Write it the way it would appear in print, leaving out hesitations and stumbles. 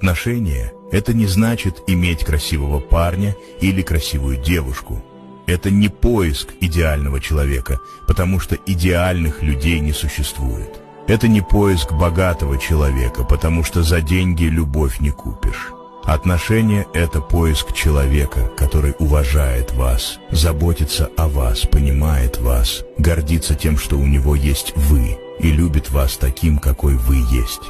Отношения – это не значит иметь красивого парня или красивую девушку. Это не поиск идеального человека, потому что идеальных людей не существует. Это не поиск богатого человека, потому что за деньги любовь не купишь. Отношения – это поиск человека, который уважает вас, заботится о вас, понимает вас, гордится тем, что у него есть вы, и любит вас таким, какой вы есть.